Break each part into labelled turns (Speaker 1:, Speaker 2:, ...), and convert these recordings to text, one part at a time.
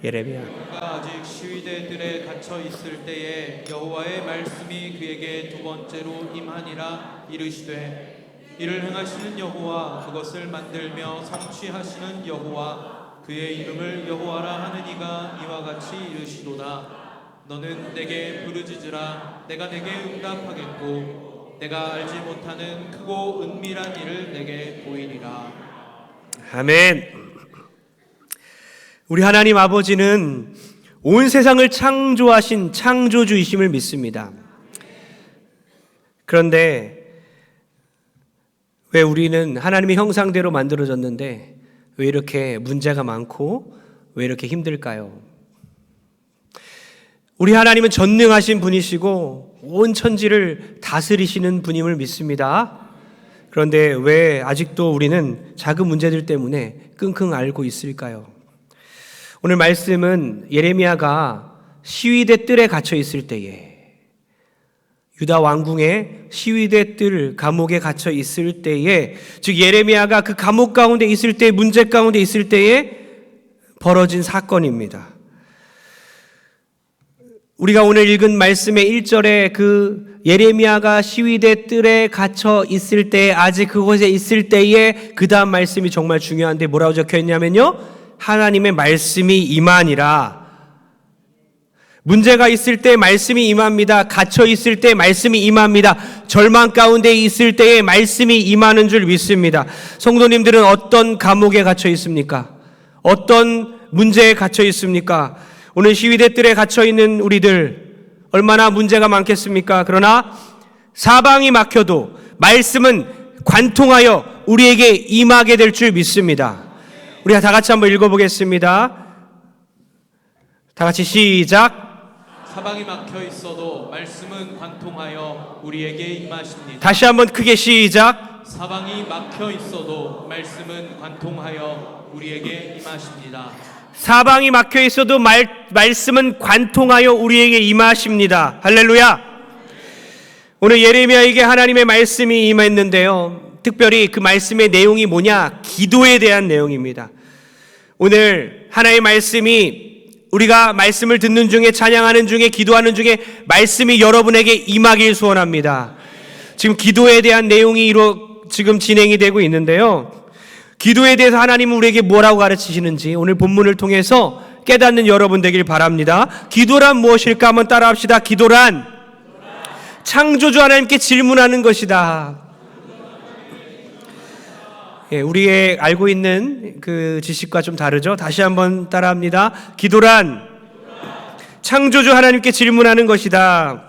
Speaker 1: 예레미야가 아직 시위대들에 갇혀 있을 때에 여호와의 말씀이 그에게 두 번째로 임하니라. 이르시되 이를 행하시는 여호와, 그것을 만들며 성취하시는 여호와, 그의 이름을 여호와라 하는 이가 이와 같이 이르시도다. 너는 내게 부르짖으라. 내가 내게 응답하겠고 내가 알지 못하는 크고 은밀한 일을 내게 보이리라.
Speaker 2: 아멘. 우리 하나님 아버지는 온 세상을 창조하신 창조주이심을 믿습니다. 그런데 왜 우리는 하나님의 형상대로 만들어졌는데 왜 이렇게 문제가 많고 왜 이렇게 힘들까요? 우리 하나님은 전능하신 분이시고 온 천지를 다스리시는 분임을 믿습니다. 그런데 왜 아직도 우리는 작은 문제들 때문에 끙끙 앓고 있을까요? 오늘 말씀은 예레미야가 시위대 뜰에 갇혀 있을 때에, 유다 왕궁의 시위대 뜰 감옥에 갇혀 있을 때에, 즉 예레미야가 그 감옥 가운데 있을 때, 문제 가운데 있을 때에 벌어진 사건입니다. 우리가 오늘 읽은 말씀의 1절에 그 예레미야가 시위대 뜰에 갇혀 있을 때, 아직 그곳에 있을 때에 그 다음 말씀이 정말 중요한데 뭐라고 적혀 있냐면요, 하나님의 말씀이 임하니라. 문제가 있을 때 말씀이 임합니다. 갇혀 있을 때 말씀이 임합니다. 절망 가운데 있을 때에 말씀이 임하는 줄 믿습니다. 성도님들은 어떤 감옥에 갇혀 있습니까? 어떤 문제에 갇혀 있습니까? 오늘 시위대 뜰에 갇혀 있는 우리들 얼마나 문제가 많겠습니까? 그러나 사방이 막혀도 말씀은 관통하여 우리에게 임하게 될 줄 믿습니다. 우리가 다 같이 한번 읽어보겠습니다. 다 같이 시작.
Speaker 1: 사방이 막혀 있어도 말씀은 관통하여 우리에게 임하십니다.
Speaker 2: 다시 한번 크게 시작.
Speaker 1: 사방이 막혀 있어도 말씀은 관통하여 우리에게 임하십니다.
Speaker 2: 사방이 막혀 있어도 말씀은 관통하여 우리에게 임하십니다. 할렐루야. 오늘 예레미야에게 하나님의 말씀이 임했는데요, 특별히 그 말씀의 내용이 뭐냐? 기도에 대한 내용입니다. 오늘 하나님의 말씀이 우리가 말씀을 듣는 중에, 찬양하는 중에, 기도하는 중에 말씀이 여러분에게 임하길 소원합니다. 지금 기도에 대한 내용이 지금 진행이 되고 있는데요, 기도에 대해서 하나님은 우리에게 뭐라고 가르치시는지 오늘 본문을 통해서 깨닫는 여러분 되길 바랍니다. 기도란 무엇일까? 한번 따라합시다. 기도란 창조주 하나님께 질문하는 것이다. 예, 우리의 알고 있는 그 지식과 좀 다르죠? 다시 한번 따라합니다. 기도란 창조주 하나님께 질문하는 것이다.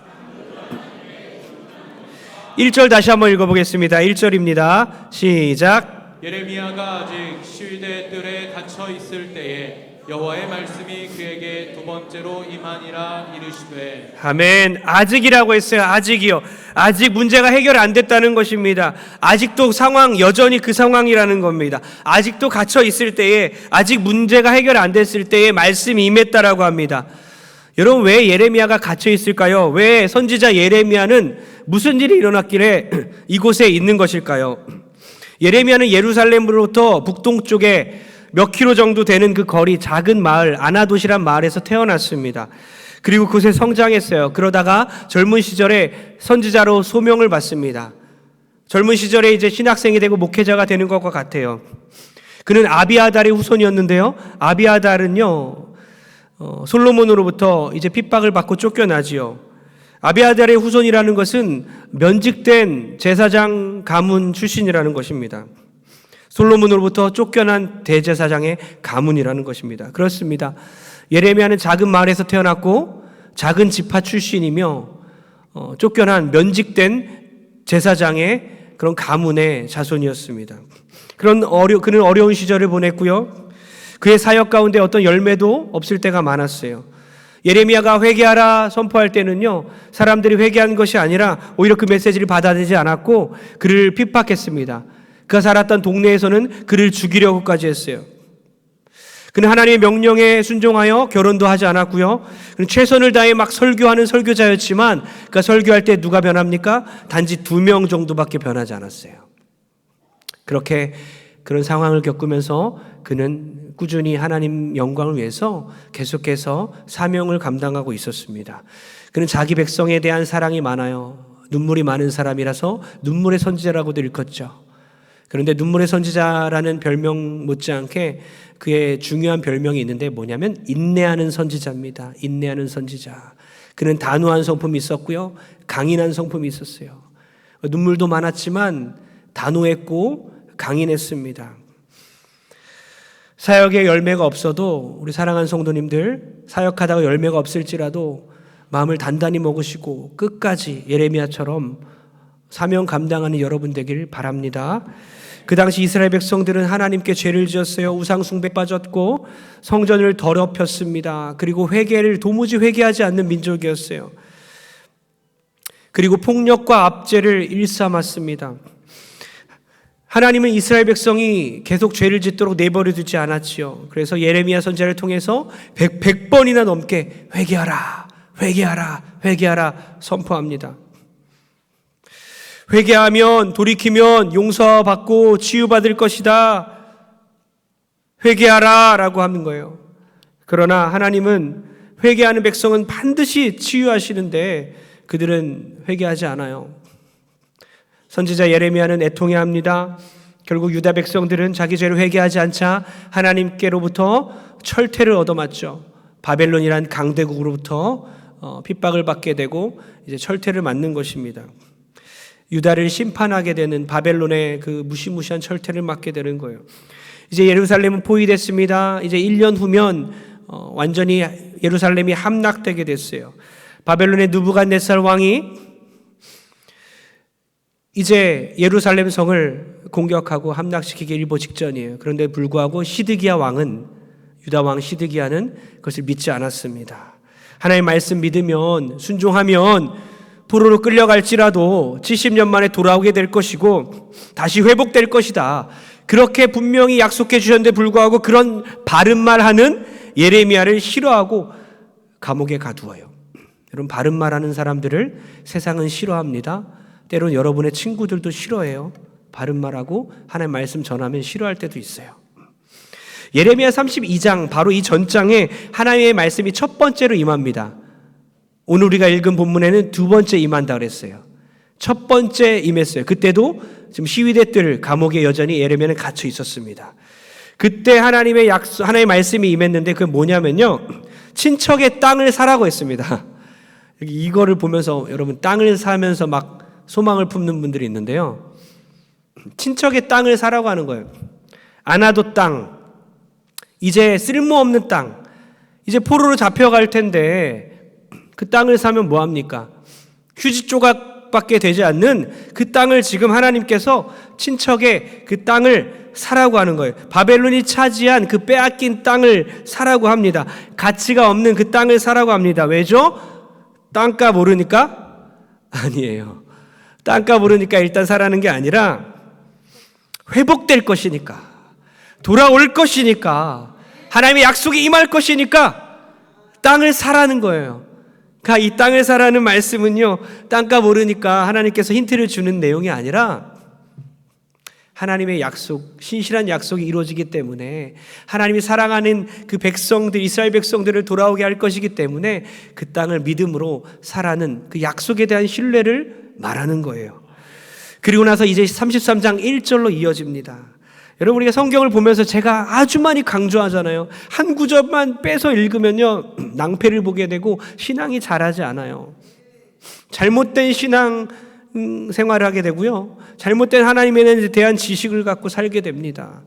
Speaker 2: 1절 다시 한번 읽어보겠습니다. 1절입니다. 시작.
Speaker 1: 예레미야가 아직 시위대 뜰에 갇혀 있을 때에 여호와의 말씀이 그에게 두 번째로 임하니라. 이르시되.
Speaker 2: 아멘. 아직이라고 했어요. 아직이요. 아직 문제가 해결 안 됐다는 것입니다. 아직도 여전히 그 상황이라는 겁니다. 아직도 갇혀 있을 때에, 아직 문제가 해결 안 됐을 때에 말씀이 임했다라고 합니다. 여러분, 왜 예레미야가 갇혀 있을까요? 왜 선지자 예레미야는 무슨 일이 일어났길래 이곳에 있는 것일까요? 예레미야는 예루살렘으로부터 북동쪽에 몇 킬로 정도 되는 그 거리, 작은 마을, 아나돗이란 마을에서 태어났습니다. 그리고 그곳에 성장했어요. 그러다가 젊은 시절에 선지자로 소명을 받습니다. 젊은 시절에 이제 신학생이 되고 목회자가 되는 것과 같아요. 그는 아비아달의 후손이었는데요, 아비아달은요, 솔로몬으로부터 이제 핍박을 받고 쫓겨나지요. 아비아달의 후손이라는 것은 면직된 제사장 가문 출신이라는 것입니다. 솔로몬으로부터 쫓겨난 대제사장의 가문이라는 것입니다. 그렇습니다. 예레미야는 작은 마을에서 태어났고 작은 지파 출신이며 쫓겨난 면직된 제사장의 그런 가문의 자손이었습니다. 그는 어려운 시절을 보냈고요, 그의 사역 가운데 어떤 열매도 없을 때가 많았어요. 예레미야가 회개하라 선포할 때는요, 사람들이 회개한 것이 아니라 오히려 그 메시지를 받아들이지 않았고 그를 핍박했습니다. 그가 살았던 동네에서는 그를 죽이려고까지 했어요. 그는 하나님의 명령에 순종하여 결혼도 하지 않았고요, 그는 최선을 다해 막 설교하는 설교자였지만 그가 설교할 때 누가 변합니까? 단지 2명 정도밖에 변하지 않았어요. 그렇게 그런 상황을 겪으면서 그는 꾸준히 하나님 영광을 위해서 계속해서 사명을 감당하고 있었습니다. 그는 자기 백성에 대한 사랑이 많아요. 눈물이 많은 사람이라서 눈물의 선지자라고도 일컫죠. 그런데 눈물의 선지자라는 별명 못지않게 그의 중요한 별명이 있는데 뭐냐면 인내하는 선지자입니다. 인내하는 선지자. 그는 단호한 성품이 있었고요. 강인한 성품이 있었어요. 눈물도 많았지만 단호했고 강인했습니다. 사역에 열매가 없어도 우리 사랑하는 성도님들, 사역하다가 열매가 없을지라도 마음을 단단히 먹으시고 끝까지 예레미야처럼 사명 감당하는 여러분 되길 바랍니다. 그 당시 이스라엘 백성들은 하나님께 죄를 지었어요. 우상 숭배에 빠졌고 성전을 더럽혔습니다. 그리고 회개를 도무지 회개하지 않는 민족이었어요. 그리고 폭력과 압제를 일삼았습니다. 하나님은 이스라엘 백성이 계속 죄를 짓도록 내버려 두지 않았지요. 그래서 예레미야 선지자를 통해서 100번이나 넘게 회개하라, 회개하라, 회개하라 선포합니다. 회개하면 돌이키면 용서받고 치유받을 것이다. 회개하라 라고 하는 거예요. 그러나 하나님은 회개하는 백성은 반드시 치유하시는데 그들은 회개하지 않아요. 선지자 예레미야는 애통해합니다. 결국 유다 백성들은 자기 죄를 회개하지 않자 하나님께로부터 철퇴를 얻어맞죠. 바벨론이란 강대국으로부터 핍박을 받게 되고 이제 철퇴를 맞는 것입니다. 유다를 심판하게 되는 바벨론의 그 무시무시한 철퇴를 맞게 되는 거예요. 이제 예루살렘은 포위됐습니다. 이제 1년 후면 완전히 예루살렘이 함락되게 됐어요. 바벨론의 느부갓네살 왕이 이제 예루살렘 성을 공격하고 함락시키기 일보 직전이에요. 그런데 불구하고 시드기야 왕은, 유다 왕 시드기야는 그것을 믿지 않았습니다. 하나님의 말씀 믿으면, 순종하면 포로로 끌려갈지라도 70년 만에 돌아오게 될 것이고 다시 회복될 것이다. 그렇게 분명히 약속해 주셨는데 불구하고 그런 바른 말하는 예레미야를 싫어하고 감옥에 가두어요. 여러분, 바른 말하는 사람들을 세상은 싫어합니다. 때론 여러분의 친구들도 싫어해요. 바른 말하고 하나님의 말씀 전하면 싫어할 때도 있어요. 예레미야 32장, 바로 이 전장에 하나님의 말씀이 첫 번째로 임합니다. 오늘 우리가 읽은 본문에는 두 번째 임한다 그랬어요. 첫 번째 임했어요. 그때도 지금 시위대들 감옥에 여전히 예레미야는 갇혀 있었습니다. 그때 하나님의 말씀이 임했는데 그게 뭐냐면요, 친척의 땅을 사라고 했습니다. 이거를 보면서 여러분, 땅을 사면서 막 소망을 품는 분들이 있는데요, 친척의 땅을 사라고 하는 거예요. 아나도 땅, 이제 쓸모없는 땅, 이제 포로로 잡혀갈 텐데 그 땅을 사면 뭐합니까? 휴지 조각밖에 되지 않는 그 땅을 지금 하나님께서 친척의 그 땅을 사라고 하는 거예요. 바벨론이 차지한 그 빼앗긴 땅을 사라고 합니다. 가치가 없는 그 땅을 사라고 합니다. 왜죠? 땅값 오르니까? 아니에요. 땅값 오르니까 일단 사라는 게 아니라 회복될 것이니까, 돌아올 것이니까, 하나님의 약속이 임할 것이니까 땅을 사라는 거예요. 그러니까 이 땅을 사라는 말씀은요, 땅값 오르니까 하나님께서 힌트를 주는 내용이 아니라 하나님의 약속, 신실한 약속이 이루어지기 때문에, 하나님이 사랑하는 그 백성들, 이스라엘 백성들을 돌아오게 할 것이기 때문에 그 땅을 믿음으로 사라는 그 약속에 대한 신뢰를 말하는 거예요. 그리고 나서 이제 33장 1절로 이어집니다. 여러분, 우리가 성경을 보면서 제가 아주 많이 강조하잖아요. 한 구절만 빼서 읽으면요, 낭패를 보게 되고 신앙이 자라지 않아요. 잘못된 신앙 생활을 하게 되고요, 잘못된 하나님에 대한 지식을 갖고 살게 됩니다.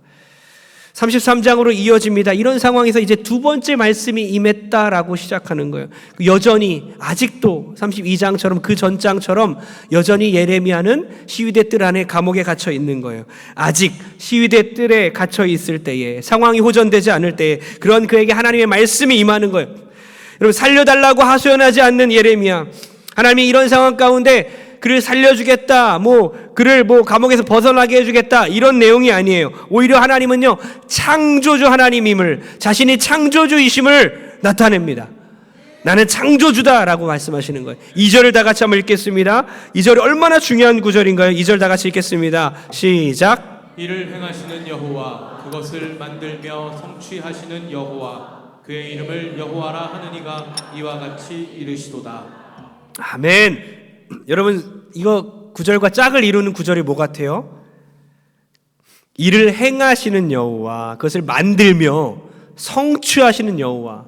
Speaker 2: 33장으로 이어집니다. 이런 상황에서 이제 두 번째 말씀이 임했다라고 시작하는 거예요. 여전히 아직도 32장처럼 그 전장처럼 여전히 예레미야는 시위대 뜰 안에 감옥에 갇혀 있는 거예요. 아직 시위대 뜰에 갇혀 있을 때에, 상황이 호전되지 않을 때에 그런 그에게 하나님의 말씀이 임하는 거예요. 여러분, 살려달라고 하소연하지 않는 예레미야, 하나님이 이런 상황 가운데 그를 살려주겠다, 그를 감옥에서 벗어나게 해주겠다, 이런 내용이 아니에요. 오히려 하나님은요, 창조주 하나님임을, 자신이 창조주이심을 나타냅니다. 나는 창조주다라고 말씀하시는 거예요. 2절을 다 같이 한번 읽겠습니다. 2절이 얼마나 중요한 구절인가요? 2절 다 같이 읽겠습니다. 시작.
Speaker 1: 이를 행하시는 여호와 그것을 만들며 성취하시는 여호와 그의 이름을 여호와라 하느니가 이와 같이 이르시도다.
Speaker 2: 아멘. 여러분 이거 구절과 짝을 이루는 구절이 뭐 같아요? 이를 행하시는 여호와 그것을 만들며 성취하시는 여호와.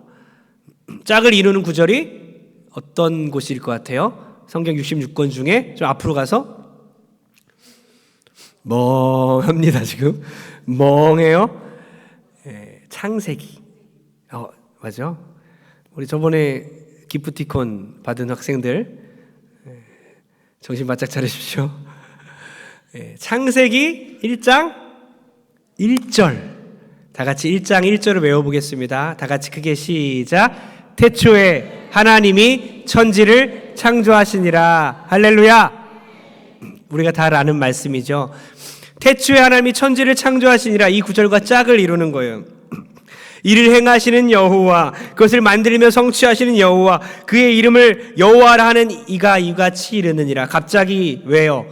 Speaker 2: 짝을 이루는 구절이 어떤 곳일 것 같아요? 성경 66권 중에 좀 앞으로 가서 멍합니다. 지금 멍해요. 창세기. 맞죠? 우리 저번에 기프티콘 받은 학생들 정신 바짝 차리십시오. 창세기 1장 1절. 다 같이 1장 1절을 외워보겠습니다. 다 같이 크게 시작. 태초에 하나님이 천지를 창조하시니라. 할렐루야. 우리가 다 아는 말씀이죠. 태초에 하나님이 천지를 창조하시니라. 이 구절과 짝을 이루는 거예요. 이를 행하시는 여호와 그것을 만들며 성취하시는 여호와 그의 이름을 여호와라 하는 이가 이같이 이르느니라. 갑자기 왜요?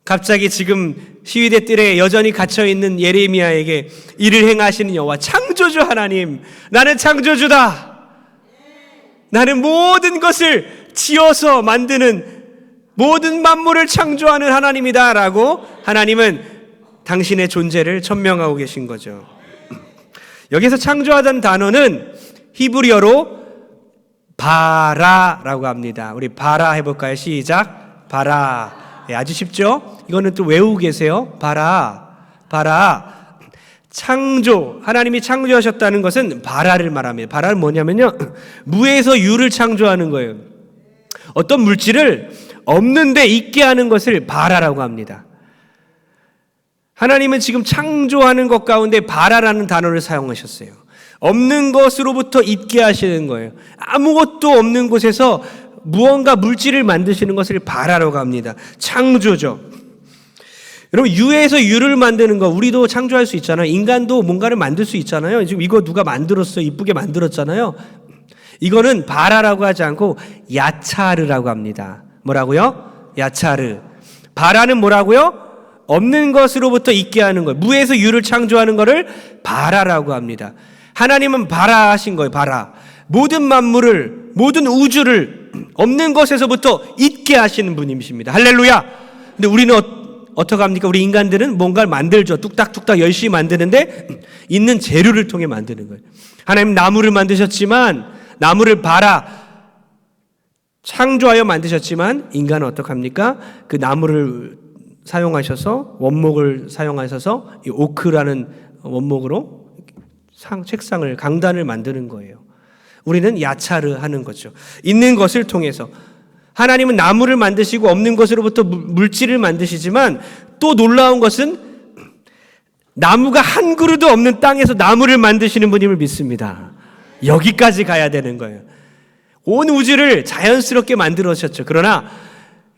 Speaker 2: 갑자기 지금 시위대 뜰에 여전히 갇혀있는 예레미야에게 이를 행하시는 여호와, 창조주 하나님, 나는 창조주다. 나는 모든 것을 지어서 만드는 모든 만물을 창조하는 하나님이다 라고 하나님은 당신의 존재를 천명하고 계신 거죠. 여기서 창조하다는 단어는 히브리어로 바라라고 합니다. 우리 바라 해볼까요? 시작. 바라. 아주 쉽죠? 이거는 또 외우고 계세요. 바라. 창조. 하나님이 창조하셨다는 것은 바라를 말합니다. 바라는 뭐냐면요, 무에서 유를 창조하는 거예요. 어떤 물질을 없는데 있게 하는 것을 바라라고 합니다. 하나님은 지금 창조하는 것 가운데 바라라는 단어를 사용하셨어요. 없는 것으로부터 있게 하시는 거예요. 아무것도 없는 곳에서 무언가 물질을 만드시는 것을 바라라고 합니다. 창조죠. 여러분, 유에서 유를 만드는 거 우리도 창조할 수 있잖아요. 인간도 뭔가를 만들 수 있잖아요. 지금 이거 누가 만들었어요? 이쁘게 만들었잖아요. 이거는 바라라고 하지 않고 야차르라고 합니다. 뭐라고요? 야차르. 바라는 뭐라고요? 없는 것으로부터 있게 하는 것, 무에서 유를 창조하는 것을 바라라고 합니다. 하나님은 바라하신 거예요. 바라. 모든 만물을, 모든 우주를 없는 것에서부터 있게 하시는 분이십니다. 할렐루야. 근데 우리는 어떻게 합니까? 우리 인간들은 뭔가를 만들죠. 뚝딱뚝딱 열심히 만드는데 있는 재료를 통해 만드는 거예요. 하나님 나무를 만드셨지만, 나무를 바라 창조하여 만드셨지만, 인간은 어떻게 합니까? 그 나무를 사용하셔서, 원목을 사용하셔서 이 오크라는 원목으로 책상을, 강단을 만드는 거예요. 우리는 야차르 하는 거죠. 있는 것을 통해서. 하나님은 나무를 만드시고 없는 것으로부터 물질을 만드시지만, 또 놀라운 것은 나무가 한 그루도 없는 땅에서 나무를 만드시는 분임을 믿습니다. 여기까지 가야 되는 거예요. 온 우주를 자연스럽게 만들으셨죠. 그러나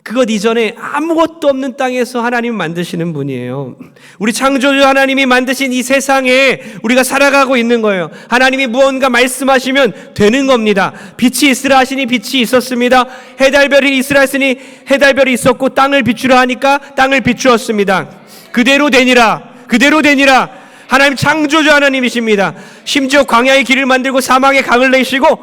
Speaker 2: 그것 이전에 아무것도 없는 땅에서 하나님 만드시는 분이에요. 우리 창조주 하나님이 만드신 이 세상에 우리가 살아가고 있는 거예요. 하나님이 무언가 말씀하시면 되는 겁니다. 빛이 있으라 하시니 빛이 있었습니다. 해달별이 있으라 했으니 해달별이 있었고, 땅을 비추라 하니까 땅을 비추었습니다. 그대로 되니라. 그대로 되니라. 하나님 창조주 하나님이십니다. 심지어 광야의 길을 만들고 사막에 강을 내시고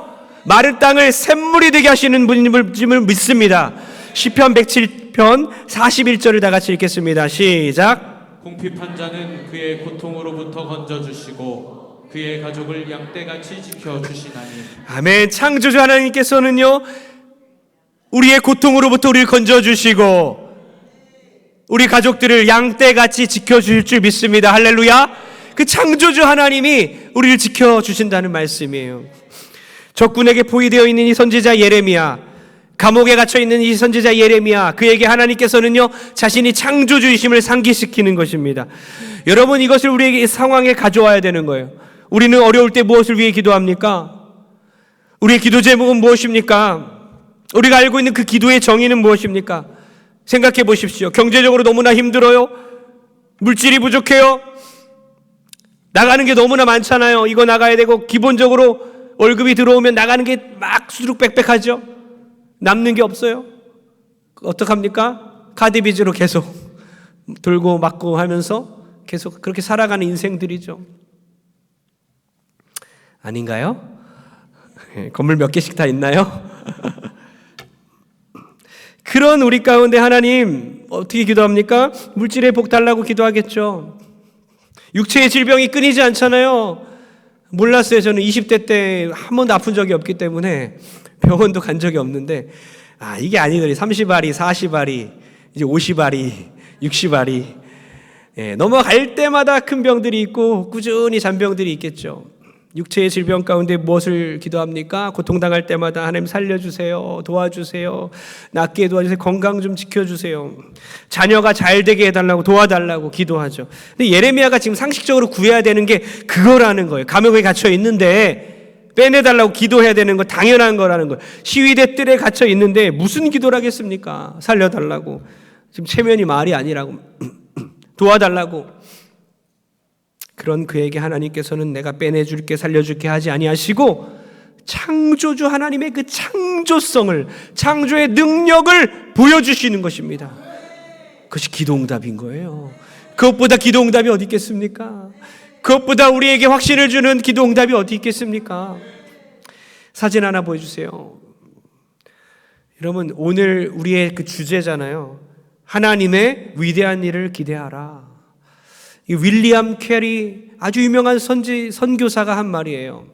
Speaker 2: 마른 땅을 샘물이 되게 하시는 분임을 믿습니다. 시편 107편 41절을 다 같이 읽겠습니다. 시작.
Speaker 1: 궁핍한 자는 그의 고통으로부터 건져주시고 그의 가족을 양떼같이 지켜주시나니.
Speaker 2: 아멘. 창조주 하나님께서는요, 우리의 고통으로부터 우리를 건져주시고 우리 가족들을 양떼같이 지켜주실 줄 믿습니다. 할렐루야. 그 창조주 하나님이 우리를 지켜주신다는 말씀이에요. 적군에게 포위되어 있는 이 선지자 예레미야, 감옥에 갇혀있는 이 선지자 예레미야, 그에게 하나님께서는요 자신이 창조주이심을 상기시키는 것입니다. 여러분, 이것을 우리에게 이 상황에 가져와야 되는 거예요. 우리는 어려울 때 무엇을 위해 기도합니까? 우리의 기도 제목은 무엇입니까? 우리가 알고 있는 그 기도의 정의는 무엇입니까? 생각해 보십시오. 경제적으로 너무나 힘들어요. 물질이 부족해요. 나가는 게 너무나 많잖아요. 이거 나가야 되고, 기본적으로 월급이 들어오면 나가는 게 막 수두룩빽빽하죠. 남는 게 없어요. 어떡합니까? 카드 빚으로 계속 돌고 맞고 하면서 계속 그렇게 살아가는 인생들이죠. 아닌가요? 건물 몇 개씩 다 있나요? 그런 우리 가운데 하나님 어떻게 기도합니까? 물질의 복 달라고 기도하겠죠. 육체의 질병이 끊이지 않잖아요. 몰랐어요. 저는 20대 때 한 번도 아픈 적이 없기 때문에 병원도 간 적이 없는데 이게 아니더니 30알이, 40알이, 이제 50알이, 60알이 넘어갈 때마다 큰 병들이 있고 꾸준히 잔병들이 있겠죠. 육체의 질병 가운데 무엇을 기도합니까? 고통당할 때마다 하나님 살려주세요. 도와주세요. 낫게 도와주세요. 건강 좀 지켜주세요. 자녀가 잘 되게 해달라고 도와달라고 기도하죠. 근데 예레미야가 지금 상식적으로 구해야 되는 게 그거라는 거예요. 감옥에 갇혀 있는데 빼내달라고 기도해야 되는 거 당연한 거라는 거예요. 시위대 뜰에 갇혀 있는데 무슨 기도를 하겠습니까? 살려달라고. 지금 체면이 말이 아니라고. 도와달라고. 그런 그에게 하나님께서는 내가 빼내줄게 살려줄게 하지 아니하시고 창조주 하나님의 그 창조성을, 창조의 능력을 보여주시는 것입니다. 그것이 기도응답인 거예요. 그것보다 기도응답이 어디 있겠습니까? 그것보다 우리에게 확신을 주는 기도응답이 어디 있겠습니까? 사진 하나 보여주세요. 여러분, 오늘 우리의 그 주제잖아요. 하나님의 위대한 일을 기대하라. 이 윌리엄 캐리 아주 유명한 선교사가 한 말이에요.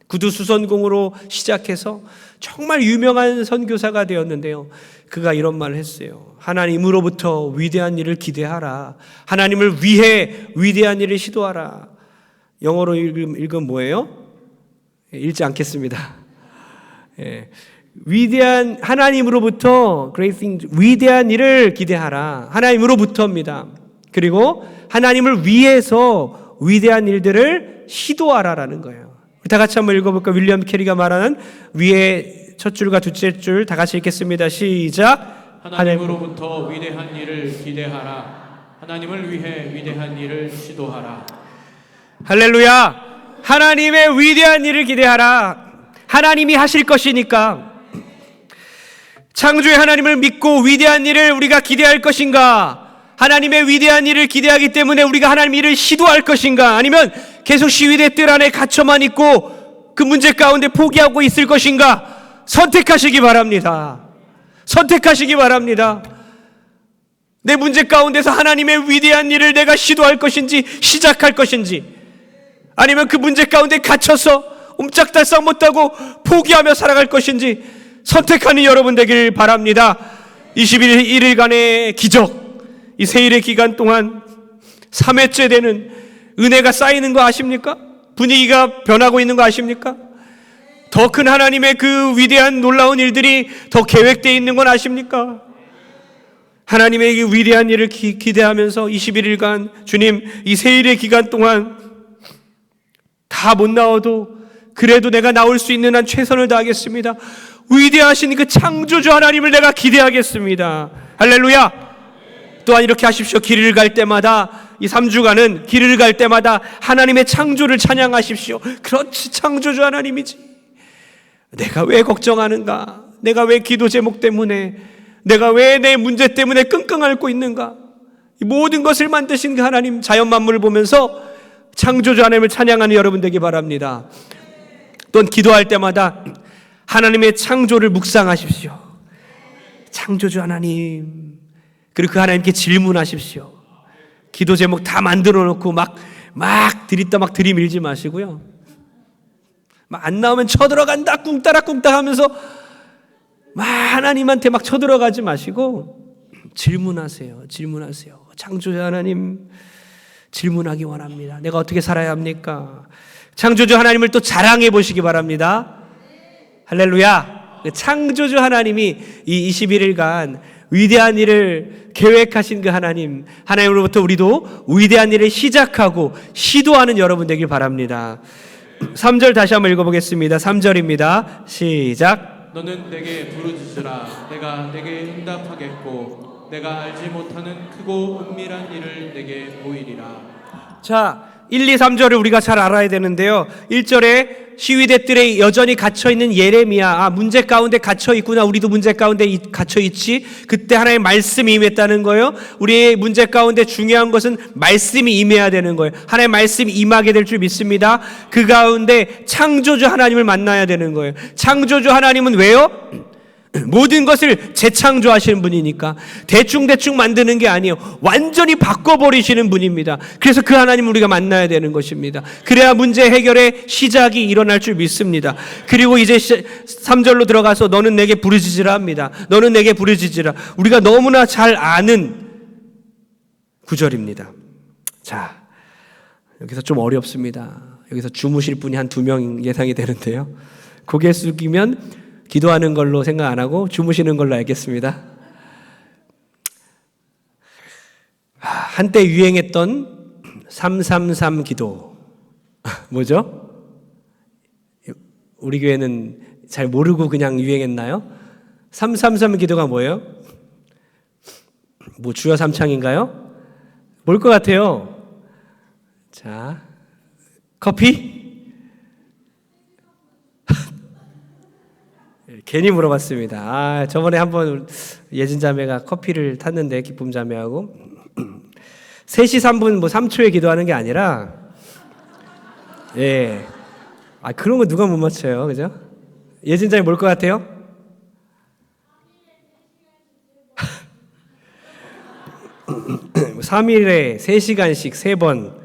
Speaker 2: 구두수선공으로 시작해서 정말 유명한 선교사가 되었는데요. 그가 이런 말을 했어요. 하나님으로부터 위대한 일을 기대하라. 하나님을 위해 위대한 일을 시도하라. 영어로 읽으면 뭐예요? 읽지 않겠습니다. 위대한 하나님으로부터 great things, 위대한 일을 기대하라. 하나님으로부터입니다. 그리고 하나님을 위해서 위대한 일들을 시도하라라는 거예요. 다 같이 한번 읽어볼까? 윌리엄 캐리가 말하는 위에 첫 줄과 둘째 줄 다 같이 읽겠습니다. 시작.
Speaker 1: 하나님으로부터 위대한 일을 기대하라. 하나님을 위해 위대한 일을 시도하라.
Speaker 2: 할렐루야. 하나님의 위대한 일을 기대하라. 하나님이 하실 것이니까. 창조의 하나님을 믿고 위대한 일을 우리가 기대할 것인가? 하나님의 위대한 일을 기대하기 때문에 우리가 하나님의 일을 시도할 것인가? 아니면 계속 시위대 뜰 안에 갇혀만 있고 그 문제 가운데 포기하고 있을 것인가? 선택하시기 바랍니다. 선택하시기 바랍니다. 내 문제 가운데서 하나님의 위대한 일을 내가 시도할 것인지 시작할 것인지, 아니면 그 문제 가운데 갇혀서 옴짝달싹 못하고 포기하며 살아갈 것인지 선택하는 여러분 되길 바랍니다. 21일간의 기적, 이 세일의 기간 동안 3회째 되는 은혜가 쌓이는 거 아십니까? 분위기가 변하고 있는 거 아십니까? 더 큰 하나님의 그 위대한 놀라운 일들이 더 계획되어 있는 건 아십니까? 하나님의 이 위대한 일을 기대하면서 21일간 주님 이 세일의 기간 동안 다 못 나와도 그래도 내가 나올 수 있는 한 최선을 다하겠습니다. 위대하신 그 창조주 하나님을 내가 기대하겠습니다. 할렐루야. 또한 이렇게 하십시오. 길을 갈 때마다, 이 3주간은 길을 갈 때마다 하나님의 창조를 찬양하십시오. 그렇지, 창조주 하나님이지. 내가 왜 걱정하는가? 내가 왜 기도 제목 때문에, 내가 왜 내 문제 때문에 끙끙 앓고 있는가? 이 모든 것을 만드신 그 하나님, 자연 만물을 보면서 창조주 하나님을 찬양하는 여러분 되기 바랍니다. 또한 기도할 때마다 하나님의 창조를 묵상하십시오. 창조주 하나님, 그리고 그 하나님께 질문하십시오. 기도 제목 다 만들어 놓고 막 들이밀지 마시고요. 막 안 나오면 쳐들어간다 꿍따라 하면서 막 하나님한테 막 쳐들어가지 마시고 질문하세요. 창조주 하나님, 질문하기 원합니다. 내가 어떻게 살아야 합니까? 창조주 하나님을 또 자랑해 보시기 바랍니다. 할렐루야. 창조주 하나님이 이 21일간 위대한 일을 계획하신 그 하나님으로부터 우리도 위대한 일을 시작하고 시도하는 여러분 되길 바랍니다. 3절 다시 한번 읽어보겠습니다. 3절입니다. 시작.
Speaker 1: 너는 내게 부르짖으라. 내가 내게 응답하겠고 내가 알지 못하는 크고 은밀한 일을 내게 보이리라.
Speaker 2: 자, 1, 2, 3절을 우리가 잘 알아야 되는데요. 1절에 시위대들에 여전히 갇혀있는 예레미야, 문제 가운데 갇혀있구나, 우리도 문제 가운데 갇혀있지. 그때 하나님의 말씀이 임했다는 거예요. 우리의 문제 가운데 중요한 것은 말씀이 임해야 되는 거예요. 하나님의 말씀이 임하게 될 줄 믿습니다. 그 가운데 창조주 하나님을 만나야 되는 거예요. 창조주 하나님은 왜요? 모든 것을 재창조하시는 분이니까 대충 만드는 게 아니에요. 완전히 바꿔버리시는 분입니다. 그래서 그 하나님을 우리가 만나야 되는 것입니다. 그래야 문제 해결의 시작이 일어날 줄 믿습니다. 그리고 이제 3절로 들어가서 너는 내게 부르짖으라 합니다. 너는 내게 부르짖으라. 우리가 너무나 잘 아는 구절입니다. 자, 여기서 좀 어렵습니다. 여기서 주무실 분이 한 2명 예상이 되는데요. 고개 숙이면 기도하는 걸로 생각 안 하고 주무시는 걸로 알겠습니다. 한때 유행했던 333 기도. 뭐죠? 우리 교회는 잘 모르고 그냥 유행했나요? 333 기도가 뭐예요? 뭐 주여 삼창인가요? 뭘 것 같아요? 자, 커피? 괜히 물어봤습니다. 저번에 한번 예진 자매가 커피를 탔는데, 기쁨 자매하고 3시 3분 3초에 기도하는 게 아니라, 예, 그런 거 누가 못 맞춰요, 그죠? 예진 자매 뭘 것 같아요? (3일에) 3시간씩 3번.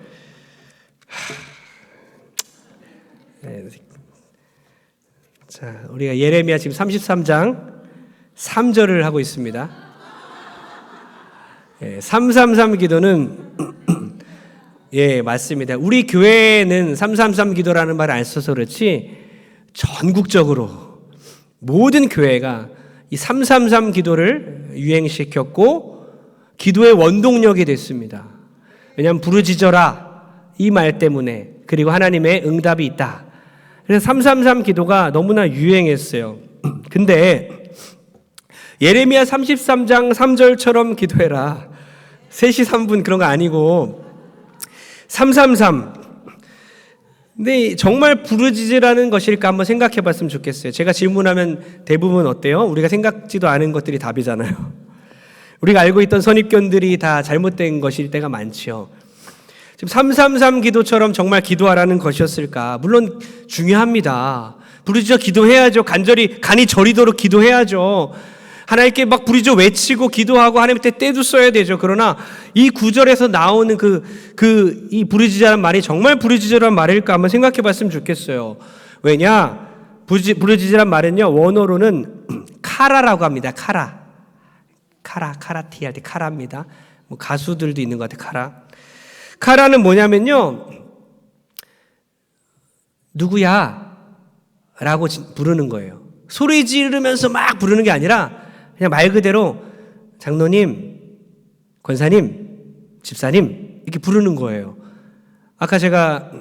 Speaker 2: 자, 우리가 예레미야 지금 33장 3절을 하고 있습니다. 333 기도는 예, 맞습니다. 우리 교회는 333 기도라는 말을 안 써서 그렇지 전국적으로 모든 교회가 이 333 기도를 유행시켰고 기도의 원동력이 됐습니다. 왜냐하면 부르짖어라 이 말 때문에, 그리고 하나님의 응답이 있다. 그래서 333 기도가 너무나 유행했어요. 근데 예레미야 33장 3절처럼 기도해라. 3시 3분 그런 거 아니고 333. 근데 정말 부르짖으라는 것일까 한번 생각해 봤으면 좋겠어요. 제가 질문하면 대부분 어때요? 우리가 생각지도 않은 것들이 답이잖아요. 우리가 알고 있던 선입견들이 다 잘못된 것일 때가 많죠. 지금 333 기도처럼 정말 기도하라는 것이었을까? 물론 중요합니다. 부르짖어 기도해야죠. 간이 저리도록 기도해야죠. 하나님께 막 부르짖어 외치고 기도하고 하나님께 때도 써야 되죠. 그러나 이 구절에서 나오는 이 부르짖으라는 말이 정말 부르짖으라는 말일까 한번 생각해 봤으면 좋겠어요. 왜냐? 부르짖으라는 말은요, 원어로는 카라라고 합니다. 카라티 할 때 카라입니다. 뭐 가수들도 있는 것 같아요. 카라는 뭐냐면요, 누구야? 라고 부르는 거예요. 소리 지르면서 막 부르는 게 아니라 그냥 말 그대로 장로님, 권사님, 집사님 이렇게 부르는 거예요. 아까 제가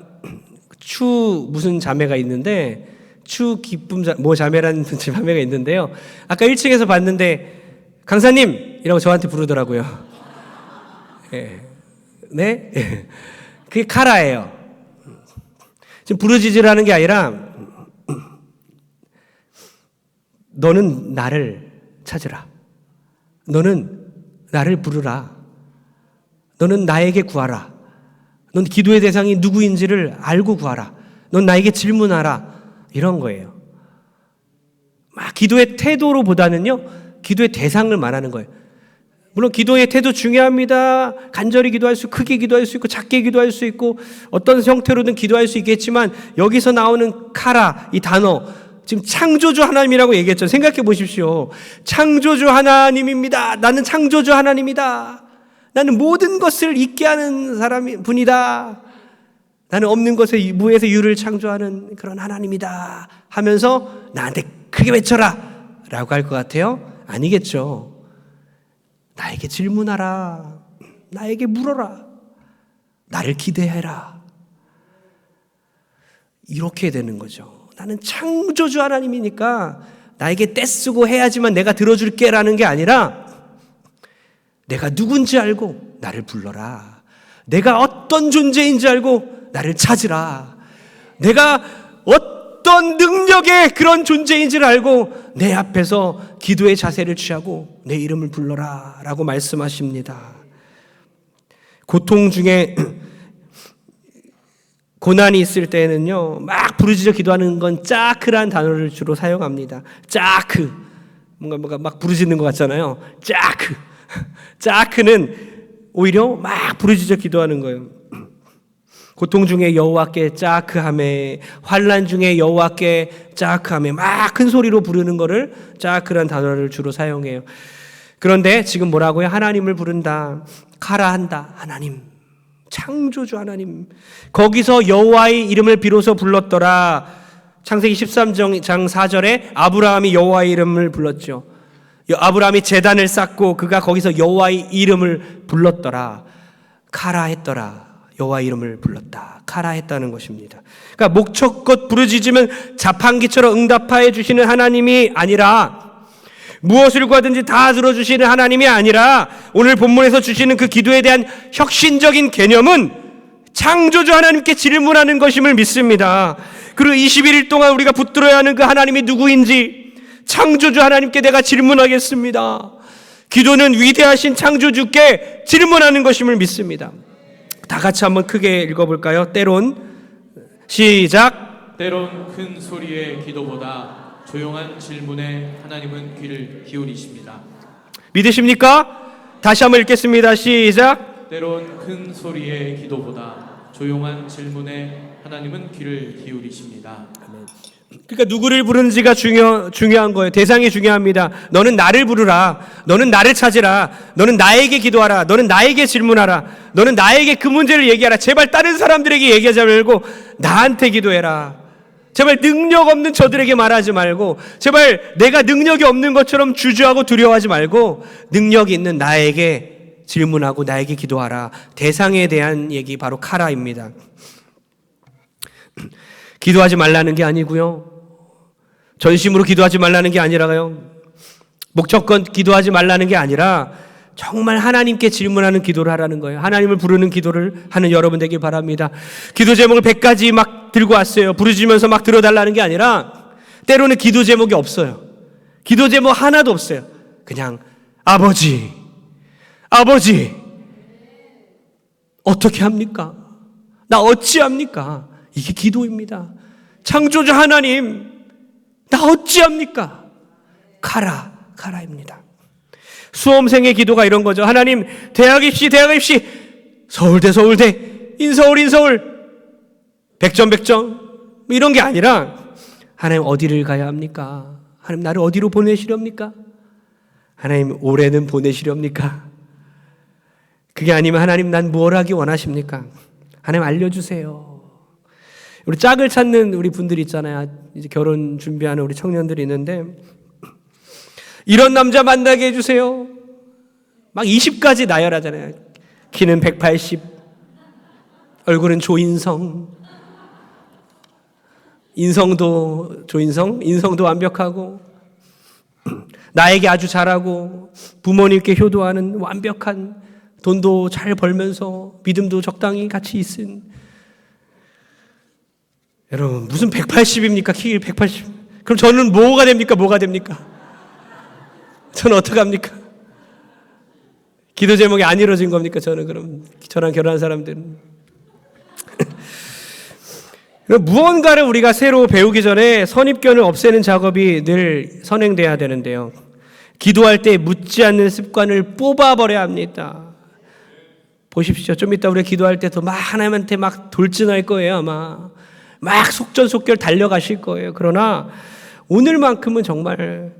Speaker 2: 무슨 자매가 있는데, 기쁨 자매라는 자매가 있는데요. 아까 1층에서 봤는데 강사님 이라고 저한테 부르더라고요. 예. 네? 그게 카라예요. 지금 부르짖으라는 게 아니라 너는 나를 찾으라. 너는 나를 부르라. 너는 나에게 구하라. 넌 기도의 대상이 누구인지를 알고 구하라. 넌 나에게 질문하라. 이런 거예요. 막 기도의 태도로보다는요, 기도의 대상을 말하는 거예요. 물론 기도의 태도 중요합니다. 간절히 기도할 수 있고, 크게 기도할 수 있고, 작게 기도할 수 있고, 어떤 형태로든 기도할 수 있겠지만, 여기서 나오는 카라, 이 단어, 지금 창조주 하나님이라고 얘기했죠. 생각해 보십시오. 창조주 하나님입니다. 나는 창조주 하나님이다. 나는 모든 것을 있게 하는 분이다. 나는 없는 것에 무에서 유를 창조하는 그런 하나님이다 하면서 나한테 크게 외쳐라 라고 할 것 같아요? 아니겠죠. 나에게 질문하라. 나에게 물어라. 나를 기대해라. 이렇게 되는 거죠. 나는 창조주 하나님이니까 나에게 떼쓰고 해야지만 내가 들어줄게 라는 게 아니라, 내가 누군지 알고 나를 불러라. 내가 어떤 존재인지 알고 나를 찾으라. 내가 어떤 능력의 그런 존재인지를 알고 내 앞에서 기도의 자세를 취하고 내 이름을 불러라 라고 말씀하십니다. 고통 중에 고난이 있을 때는요, 막 부르짖어 기도하는 건 짜크라는 단어를 주로 사용합니다. 짜크. 뭔가 막 부르짖는 것 같잖아요. 짜크. 짜크는 오히려 막 부르짖어 기도하는 거예요. 고통 중에 여호와께 짜크하매, 환난 중에 여호와께 짜크하매, 막 큰 소리로 부르는 거를 짜크라는 단어를 주로 사용해요. 그런데 지금 뭐라고요? 하나님을 부른다, 카라 한다. 하나님, 창조주 하나님. 거기서 여호와의 이름을 비로소 불렀더라. 창세기 13장 4절에 아브라함이 여호와의 이름을 불렀죠. 아브라함이 제단을 쌓고 그가 거기서 여호와의 이름을 불렀더라. 카라 했더라. 여호와의 이름을 불렀다. 카라 했다는 것입니다. 그러니까 목청껏 부르짖으면 자판기처럼 응답하여 주시는 하나님이 아니라, 무엇을 구하든지 다 들어주시는 하나님이 아니라, 오늘 본문에서 주시는 그 기도에 대한 혁신적인 개념은 창조주 하나님께 질문하는 것임을 믿습니다. 그리고 21일 동안 우리가 붙들어야 하는 그 하나님이 누구인지 창조주 하나님께 내가 질문하겠습니다. 기도는 위대하신 창조주께 질문하는 것임을 믿습니다. 다 같이 한번 크게 읽어볼까요? 때론, 시작.
Speaker 1: 때론 큰 소리의 기도보다 조용한 질문에 하나님은 귀를 기울이십니다.
Speaker 2: 믿으십니까? 다시 한번 읽겠습니다. 시작.
Speaker 1: 때론 큰 소리의 기도보다 조용한 질문에 하나님은 귀를 기울이십니다.
Speaker 2: 그러니까 누구를 부르는지가 중요한 거예요. 대상이 중요합니다. 너는 나를 부르라. 너는 나를 찾으라. 너는 나에게 기도하라. 너는 나에게 질문하라. 너는 나에게 그 문제를 얘기하라. 제발 다른 사람들에게 얘기하지 말고 나한테 기도해라. 제발 능력 없는 저들에게 말하지 말고, 제발 내가 능력이 없는 것처럼 주저하고 두려워하지 말고 능력이 있는 나에게 질문하고 나에게 기도하라. 대상에 대한 얘기, 바로 카라입니다. 기도하지 말라는 게 아니고요, 전심으로 기도하지 말라는 게 아니라요, 목적건 기도하지 말라는 게 아니라 정말 하나님께 질문하는 기도를 하라는 거예요. 하나님을 부르는 기도를 하는 여러분 되길 바랍니다. 기도 제목을 100가지 막 들고 왔어요. 부르짖으면서 막 들어달라는 게 아니라, 때로는 기도 제목이 없어요. 기도 제목 하나도 없어요. 그냥 아버지, 아버지, 어떻게 합니까? 나 어찌합니까? 이게 기도입니다. 창조주 하나님, 나 어찌합니까? 카라입니다. 수험생의 기도가 이런 거죠. 하나님, 대학 입시, 서울대, 인서울, 백전, 이런 게 아니라, 하나님 어디를 가야 합니까? 하나님 나를 어디로 보내시렵니까? 하나님 올해는 보내시렵니까? 그게 아니면 하나님 난 뭘 하기 원하십니까? 하나님 알려주세요. 우리 짝을 찾는 우리 분들이 있잖아요. 이제 결혼 준비하는 우리 청년들이 있는데, 이런 남자 만나게 해주세요. 막 20가지 나열하잖아요. 키는 180, 얼굴은 조인성, 인성도 완벽하고, 나에게 아주 잘하고, 부모님께 효도하는 완벽한, 돈도 잘 벌면서 믿음도 적당히 같이 있은. 여러분, 무슨 180입니까? 키 180. 그럼 저는 뭐가 됩니까? 저는 어떡합니까? 기도 제목이 안 이루어진 겁니까? 저는 그럼 저랑 결혼한 사람들은. 무언가를 우리가 새로 배우기 전에 선입견을 없애는 작업이 늘 선행돼야 되는데요. 기도할 때 묻지 않는 습관을 뽑아버려야 합니다. 보십시오. 좀 이따 우리가 기도할 때도 막 하나님한테 막 돌진할 거예요. 아마 막 속전속결 달려가실 거예요. 그러나 오늘만큼은 정말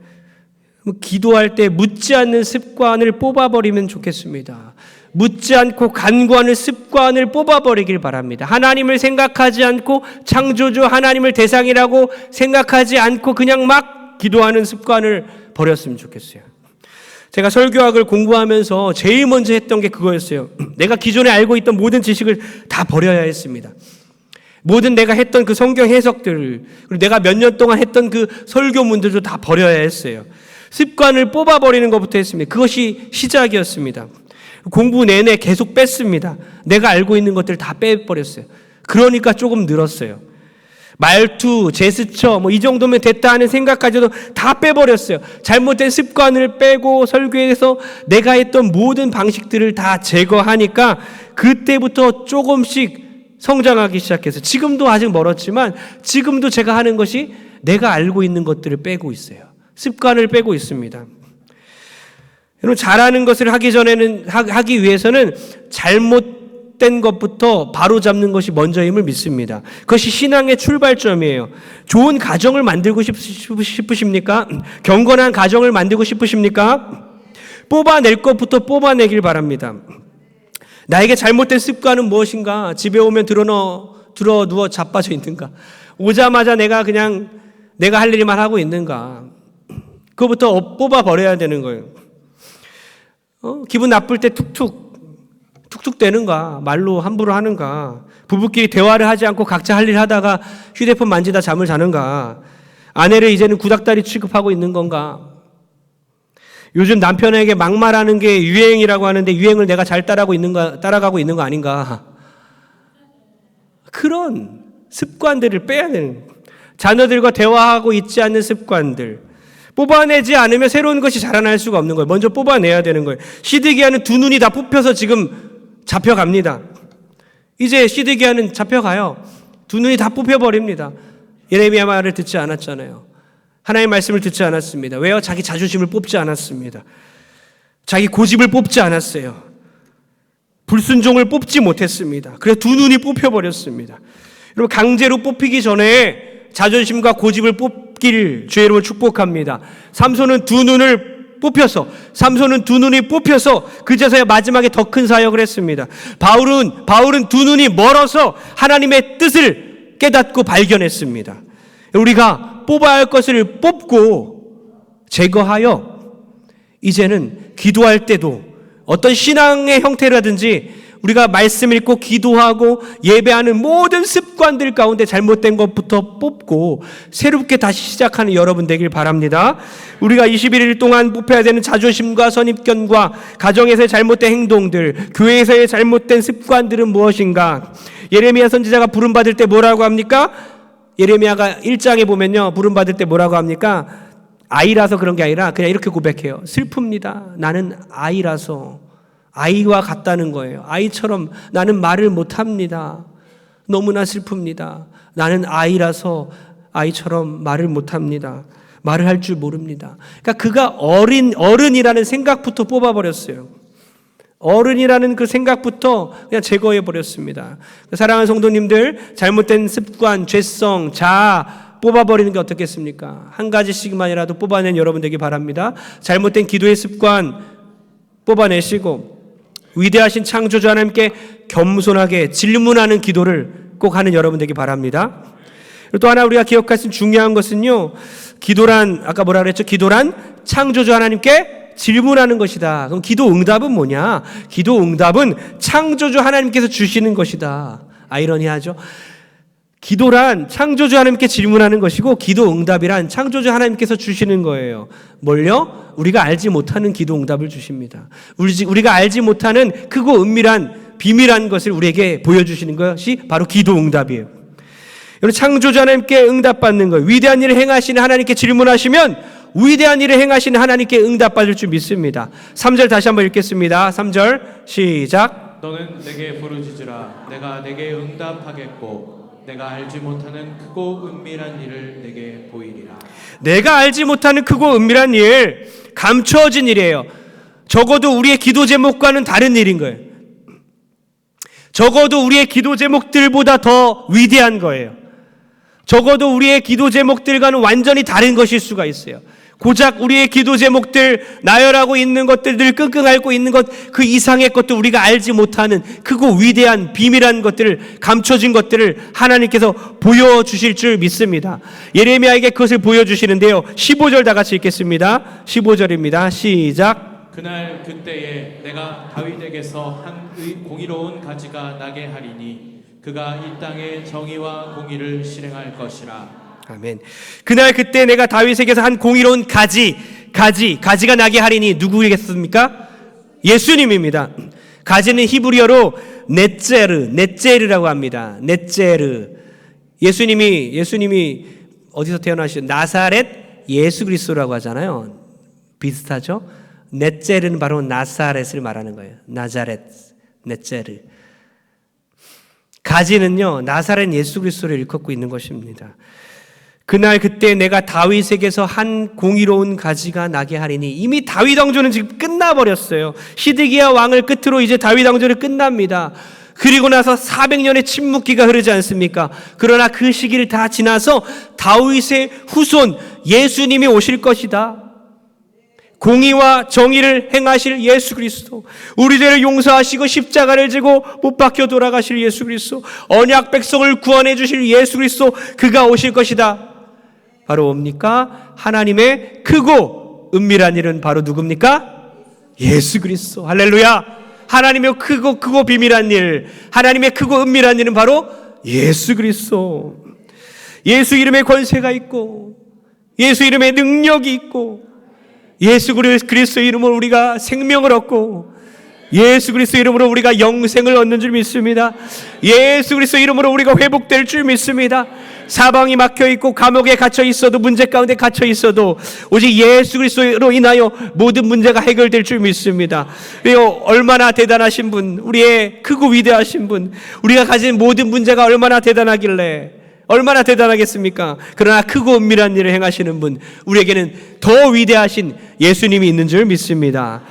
Speaker 2: 기도할 때 묻지 않는 습관을 뽑아버리면 좋겠습니다. 묻지 않고 간구하는 습관을 뽑아버리길 바랍니다. 하나님을 생각하지 않고, 창조주 하나님을 대상이라고 생각하지 않고 그냥 막 기도하는 습관을 버렸으면 좋겠어요. 제가 설교학을 공부하면서 제일 먼저 했던 게 그거였어요. 내가 기존에 알고 있던 모든 지식을 다 버려야 했습니다. 모든 내가 했던 그 성경 해석들, 그리고 내가 몇 년 동안 했던 그 설교문들도 다 버려야 했어요. 습관을 뽑아버리는 것부터 했습니다. 그것이 시작이었습니다. 공부 내내 계속 뺐습니다. 내가 알고 있는 것들 다 빼버렸어요. 그러니까 조금 늘었어요. 말투, 제스처 이 정도면 됐다 하는 생각까지도 다 빼버렸어요. 잘못된 습관을 빼고 설교에서 내가 했던 모든 방식들을 다 제거하니까 그때부터 조금씩 성장하기 시작해서 지금도 아직 멀었지만 지금도 제가 하는 것이 내가 알고 있는 것들을 빼고 있어요. 습관을 빼고 있습니다. 여러분, 잘하는 것을 하기 위해서는 잘못된 것부터 바로 잡는 것이 먼저임을 믿습니다. 그것이 신앙의 출발점이에요. 좋은 가정을 만들고 싶으십니까? 경건한 가정을 만들고 싶으십니까? 뽑아낼 것부터 뽑아내길 바랍니다. 나에게 잘못된 습관은 무엇인가? 집에 오면 들어 누워 자빠져 있는가? 오자마자 내가 할 일만 하고 있는가? 그거부터 뽑아버려야 되는 거예요. 기분 나쁠 때 툭툭 대는가? 말로 함부로 하는가? 부부끼리 대화를 하지 않고 각자 할 일 하다가 휴대폰 만지다 잠을 자는가? 아내를 이제는 구닥다리 취급하고 있는 건가? 요즘 남편에게 막말하는 게 유행이라고 하는데 유행을 내가 잘 따라가고 있는 거 아닌가? 그런 습관들을 빼야 되는 거예요. 자녀들과 대화하고 있지 않는 습관들. 뽑아내지 않으면 새로운 것이 자라날 수가 없는 거예요. 먼저 뽑아내야 되는 거예요. 시드기야는 두 눈이 다 뽑혀서 지금 잡혀갑니다. 이제 시드기야는 잡혀가요. 두 눈이 다 뽑혀버립니다. 예레미야 말을 듣지 않았잖아요. 하나님의 말씀을 듣지 않았습니다. 왜요? 자기 자존심을 뽑지 않았습니다. 자기 고집을 뽑지 않았어요. 불순종을 뽑지 못했습니다. 그래서 두 눈이 뽑혀버렸습니다. 여러분, 강제로 뽑히기 전에 자존심과 고집을 뽑기를 주의 이름으로 축복합니다. 삼손은 두 눈이 뽑혀서 그제서야 마지막에 더 큰 사역을 했습니다. 바울은 두 눈이 멀어서 하나님의 뜻을 깨닫고 발견했습니다. 우리가 뽑아야 할 것을 뽑고 제거하여 이제는 기도할 때도 어떤 신앙의 형태라든지 우리가 말씀 읽고 기도하고 예배하는 모든 습관들 가운데 잘못된 것부터 뽑고 새롭게 다시 시작하는 여러분 되길 바랍니다. 우리가 21일 동안 뽑혀야 되는 자존심과 선입견과 가정에서의 잘못된 행동들, 교회에서의 잘못된 습관들은 무엇인가? 예레미야 선지자가 부름받을 때 뭐라고 합니까? 예레미야가 1장에 보면요, 부름받을 때 뭐라고 합니까? 아이라서 그런 게 아니라 그냥 이렇게 고백해요. 슬픕니다. 나는 아이라서. 아이와 같다는 거예요. 아이처럼 나는 말을 못합니다. 너무나 슬픕니다. 나는 아이라서 아이처럼 말을 못합니다. 말을 할 줄 모릅니다. 그러니까 그가 어른이라는 생각부터 뽑아버렸어요. 어른이라는 그 생각부터 그냥 제거해버렸습니다. 사랑하는 성도님들, 잘못된 습관, 죄성, 자아 뽑아버리는 게 어떻겠습니까? 한 가지씩만이라도 뽑아낸 여러분 되기 바랍니다. 잘못된 기도의 습관 뽑아내시고 위대하신 창조주 하나님께 겸손하게 질문하는 기도를 꼭 하는 여러분 되기 바랍니다. 또 하나 우리가 기억할 수 있는 중요한 것은요, 기도란 아까 뭐라 그랬죠? 기도란 창조주 하나님께 질문하는 것이다. 그럼 기도 응답은 뭐냐? 기도 응답은 창조주 하나님께서 주시는 것이다. 아이러니하죠? 기도란 창조주 하나님께 질문하는 것이고 기도 응답이란 창조주 하나님께서 주시는 거예요. 뭘요? 우리가 알지 못하는 기도 응답을 주십니다. 우리가 알지 못하는 크고 은밀한 비밀한 것을 우리에게 보여주시는 것이 바로 기도 응답이에요. 여러분, 창조주 하나님께 응답받는 거예요. 위대한 일을 행하시는 하나님께 질문하시면 위대한 일을 행하시는 하나님께 응답받을 줄 믿습니다. 3절 다시 한번 읽겠습니다. 3절 시작.
Speaker 1: 너는 내게 부르짖으라. 내가 내게 응답하겠고 내가 알지 못하는 크고 은밀한 일을 내게 보이리라. 내가
Speaker 2: 알지 못하는 크고 은밀한 일, 감춰진 일이에요. 적어도 우리의 기도 제목과는 다른 일인 거예요. 적어도 우리의 기도 제목들보다 더 위대한 거예요. 적어도 우리의 기도 제목들과는 완전히 다른 것일 수가 있어요. 고작 우리의 기도 제목들, 나열하고 있는 것들, 늘 끙끙 앓고 있는 것, 그 이상의 것도 우리가 알지 못하는 크고 위대한 비밀한 것들을, 감춰진 것들을 하나님께서 보여주실 줄 믿습니다. 예레미야에게 그것을 보여주시는데요. 15절 다 같이 읽겠습니다. 15절입니다. 시작.
Speaker 1: 그날 그때에 내가 다윗에게서 한 공의로운 가지가 나게 하리니 그가 이 땅에 정의와 공의를 실행할 것이라.
Speaker 2: 아멘. 그날 그때 내가 다윗에게서 한 공의로운 가지가 나게 하리니 누구이겠습니까? 예수님입니다. 가지는 히브리어로 넷제르라고 합니다. 넷제르. 예수님이 어디서 태어나신 나사렛 예수 그리스도라고 하잖아요. 비슷하죠? 넷제르는 바로 나사렛을 말하는 거예요. 나자렛, 넷제르. 가지는요, 나사렛 예수 그리스도를 일컫고 있는 것입니다. 그날 그때 내가 다윗에게서 한 공의로운 가지가 나게 하리니. 이미 다윗 왕조는 지금 끝나버렸어요. 시드기야 왕을 끝으로 이제 다윗 왕조는 끝납니다. 그리고 나서 400년의 침묵기가 흐르지 않습니까? 그러나 그 시기를 다 지나서 다윗의 후손 예수님이 오실 것이다. 공의와 정의를 행하실 예수 그리스도, 우리 죄를 용서하시고 십자가를 지고 못 박혀 돌아가실 예수 그리스도, 언약 백성을 구원해 주실 예수 그리스도, 그가 오실 것이다. 바로 뭡니까? 하나님의 크고 은밀한 일은 바로 누굽니까? 예수 그리스도. 할렐루야. 하나님의 크고 비밀한 일, 하나님의 크고 은밀한 일은 바로 예수 그리스도. 예수 이름에 권세가 있고, 예수 이름에 능력이 있고, 예수 그리스도 이름으로 우리가 생명을 얻고, 예수 그리스도 이름으로 우리가 영생을 얻는 줄 믿습니다. 예수 그리스도 이름으로 우리가 회복될 줄 믿습니다. 사방이 막혀 있고 감옥에 갇혀 있어도, 문제 가운데 갇혀 있어도 오직 예수 그리스도로 인하여 모든 문제가 해결될 줄 믿습니다. 얼마나 대단하신 분, 우리의 크고 위대하신 분, 우리가 가진 모든 문제가 얼마나 대단하길래, 얼마나 대단하겠습니까? 그러나 크고 은밀한 일을 행하시는 분, 우리에게는 더 위대하신 예수님이 있는 줄 믿습니다.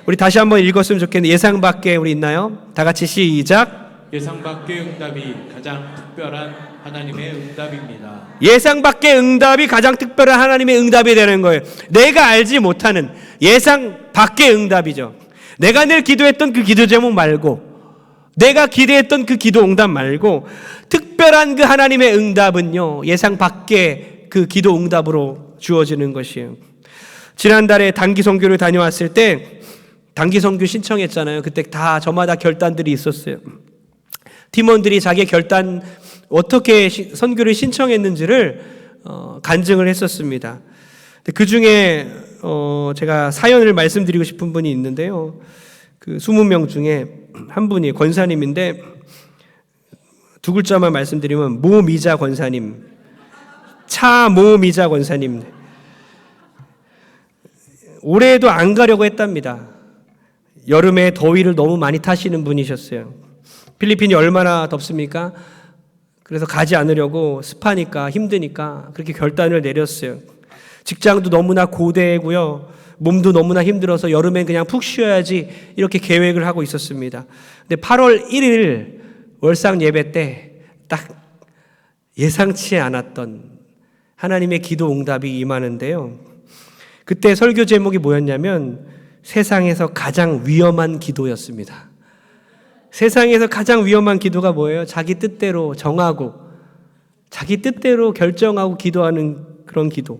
Speaker 2: 우리 다시 한번 읽었으면 좋겠는데, 예상 밖에 우리 있나요? 다 같이 시작.
Speaker 1: 예상 밖의 응답이 가장 특별한 하나님의 응답입니다.
Speaker 2: 예상 밖의 응답이 가장 특별한 하나님의 응답이 되는 거예요. 내가 알지 못하는 예상 밖의 응답이죠. 내가 늘 기도했던 그 기도 제목 말고, 내가 기대했던 그 기도 응답 말고, 특별한 그 하나님의 응답은요, 예상 밖의 그 기도 응답으로 주어지는 것이에요. 지난달에 단기 선교를 다녀왔을 때 단기 선교 신청했잖아요. 그때 다 저마다 결단들이 있었어요. 팀원들이 자기 결단 어떻게 선교를 신청했는지를 간증을 했었습니다. 그 중에 제가 사연을 말씀드리고 싶은 분이 있는데요. 그 20명 중에 한 분이 권사님인데, 두 글자만 말씀드리면 모미자 권사님, 차모미자 권사님. 올해도 안 가려고 했답니다. 여름에 더위를 너무 많이 타시는 분이셨어요. 필리핀이 얼마나 덥습니까? 그래서 가지 않으려고, 습하니까 힘드니까 그렇게 결단을 내렸어요. 직장도 너무나 고되고요, 몸도 너무나 힘들어서 여름엔 그냥 푹 쉬어야지 이렇게 계획을 하고 있었습니다. 근데 8월 1일 월상 예배 때 딱 예상치 않았던 하나님의 기도 응답이 임하는데요. 그때 설교 제목이 뭐였냐면 세상에서 가장 위험한 기도였습니다. 세상에서 가장 위험한 기도가 뭐예요? 자기 뜻대로 정하고, 자기 뜻대로 결정하고 기도하는 그런 기도.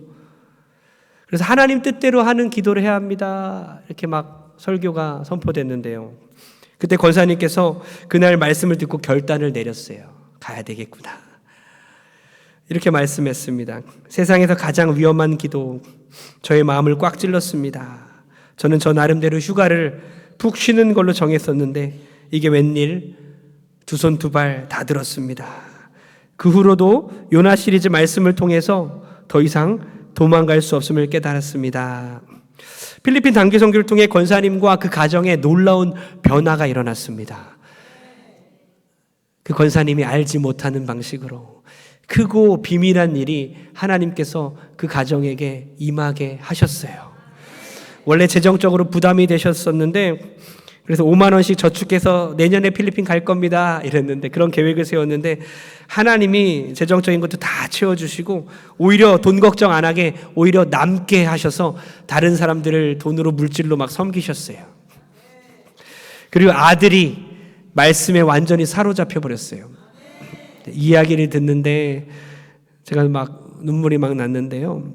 Speaker 2: 그래서 하나님 뜻대로 하는 기도를 해야 합니다. 이렇게 막 설교가 선포됐는데요. 그때 권사님께서 그날 말씀을 듣고 결단을 내렸어요. 가야 되겠구나. 이렇게 말씀했습니다. 세상에서 가장 위험한 기도, 저의 마음을 꽉 찔렀습니다. 저는 저 나름대로 휴가를 푹 쉬는 걸로 정했었는데 이게 웬일, 두 손 두 발 다 들었습니다. 그 후로도 요나 시리즈 말씀을 통해서 더 이상 도망갈 수 없음을 깨달았습니다. 필리핀 단기 선교를 통해 권사님과 그 가정에 놀라운 변화가 일어났습니다. 그 권사님이 알지 못하는 방식으로 크고 비밀한 일이 하나님께서 그 가정에게 임하게 하셨어요. 원래 재정적으로 부담이 되셨었는데, 그래서 5만 원씩 저축해서 내년에 필리핀 갈 겁니다 이랬는데, 그런 계획을 세웠는데 하나님이 재정적인 것도 다 채워주시고 오히려 돈 걱정 안 하게 오히려 남게 하셔서 다른 사람들을 돈으로 물질로 막 섬기셨어요. 그리고 아들이 말씀에 완전히 사로잡혀 버렸어요. 이야기를 듣는데 제가 막 눈물이 막 났는데요.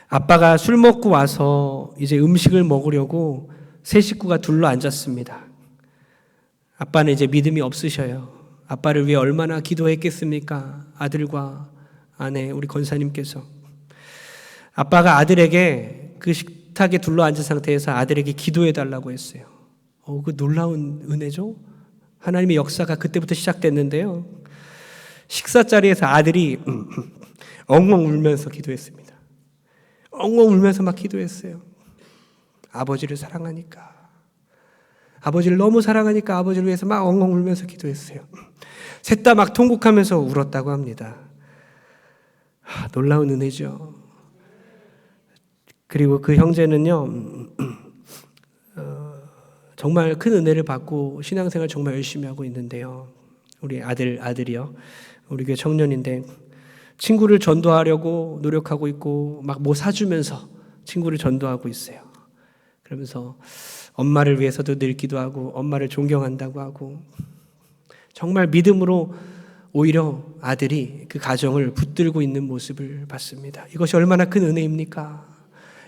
Speaker 2: 아빠가 술 먹고 와서 이제 음식을 먹으려고 세 식구가 둘러 앉았습니다. 아빠는 이제 믿음이 없으셔요. 아빠를 위해 얼마나 기도했겠습니까? 아들과 아내, 우리 권사님께서. 아빠가 아들에게 그 식탁에 둘러 앉은 상태에서 아들에게 기도해 달라고 했어요. 그 놀라운 은혜죠? 하나님의 역사가 그때부터 시작됐는데요. 식사 자리에서 아들이 엉엉 울면서 기도했습니다. 엉엉 울면서 막 기도했어요. 아버지를 사랑하니까. 아버지를 너무 사랑하니까 아버지를 위해서 막 엉엉 울면서 기도했어요. 셋 다 막 통곡하면서 울었다고 합니다. 놀라운 은혜죠. 그리고 그 형제는요, 정말 큰 은혜를 받고 신앙생활 정말 열심히 하고 있는데요. 우리 아들이요. 우리 교회 청년인데 친구를 전도하려고 노력하고 있고 막 뭐 사주면서 친구를 전도하고 있어요. 그러면서 엄마를 위해서도 늘 기도하고 엄마를 존경한다고 하고 정말 믿음으로 오히려 아들이 그 가정을 붙들고 있는 모습을 봤습니다. 이것이 얼마나 큰 은혜입니까?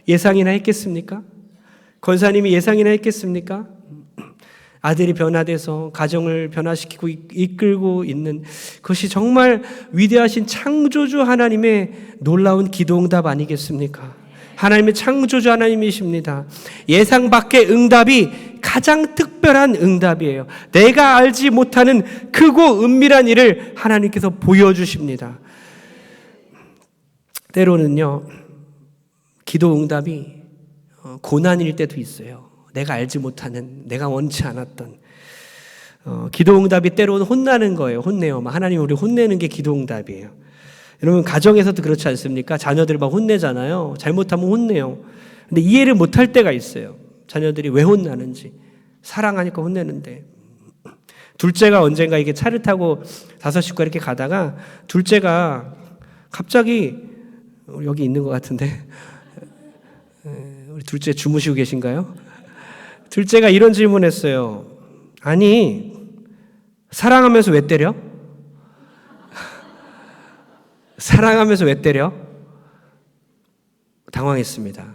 Speaker 2: 예상이나 했겠습니까? 권사님이 예상이나 했겠습니까? 아들이 변화돼서 가정을 변화시키고 이끌고 있는 그것이 정말 위대하신 창조주 하나님의 놀라운 기도응답 아니겠습니까? 하나님의 창조주 하나님이십니다. 예상 밖의 응답이 가장 특별한 응답이에요. 내가 알지 못하는 크고 은밀한 일을 하나님께서 보여주십니다. 때로는요, 기도 응답이 고난일 때도 있어요. 내가 알지 못하는, 내가 원치 않았던 기도 응답이 때로는 혼나는 거예요. 혼내요. 하나님 우리 혼내는 게 기도 응답이에요. 여러분 가정에서도 그렇지 않습니까? 자녀들 막 혼내잖아요. 잘못하면 혼내요. 근데 이해를 못할 때가 있어요. 자녀들이 왜 혼나는지. 사랑하니까 혼내는데. 둘째가 언젠가 이게 차를 타고 5식구 이렇게 가다가 둘째가 갑자기 여기 있는 것 같은데 우리 둘째 주무시고 계신가요? 둘째가 이런 질문했어요. 아니 사랑하면서 왜 때려? 사랑하면서 왜 때려? 당황했습니다.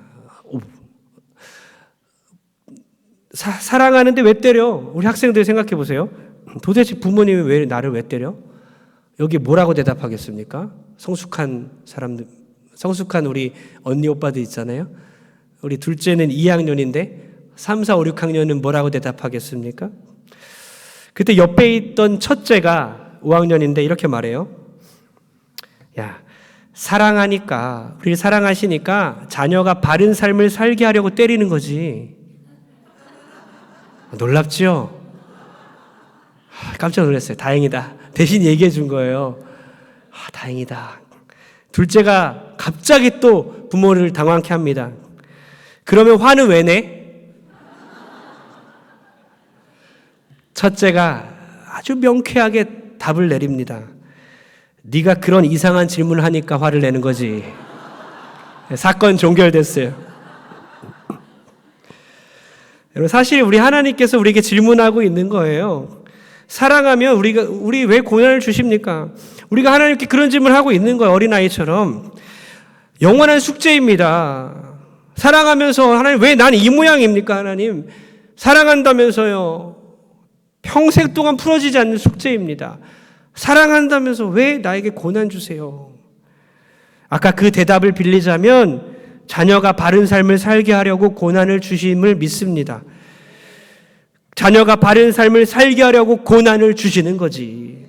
Speaker 2: 사랑하는데 왜 때려? 우리 학생들 생각해 보세요. 도대체 부모님이 왜 나를 왜 때려? 여기 뭐라고 대답하겠습니까? 성숙한 사람들, 성숙한 우리 언니 오빠들 있잖아요. 우리 둘째는 2학년인데 3, 4, 5, 6학년은 뭐라고 대답하겠습니까? 그때 옆에 있던 첫째가 5학년인데 이렇게 말해요. 야, 사랑하니까, 우리를 사랑하시니까 자녀가 바른 삶을 살게 하려고 때리는 거지. 놀랍지요? 깜짝 놀랐어요. 다행이다. 대신 얘기해 준 거예요. 다행이다. 둘째가 갑자기 또 부모를 당황케 합니다. 그러면 화는 왜 내? 첫째가 아주 명쾌하게 답을 내립니다. 네가 그런 이상한 질문을 하니까 화를 내는 거지. 사건 종결됐어요. 여러분 사실 우리 하나님께서 우리에게 질문하고 있는 거예요. 사랑하면 우리 왜 고난을 주십니까? 우리가 하나님께 그런 질문을 하고 있는 거예요. 어린아이처럼. 영원한 숙제입니다. 사랑하면서 하나님 왜 나는 이 모양입니까? 하나님 사랑한다면서요. 평생 동안 풀어지지 않는 숙제입니다. 사랑한다면서 왜 나에게 고난 주세요? 아까 그 대답을 빌리자면 자녀가 바른 삶을 살게 하려고 고난을 주심을 믿습니다. 자녀가 바른 삶을 살게 하려고 고난을 주시는 거지.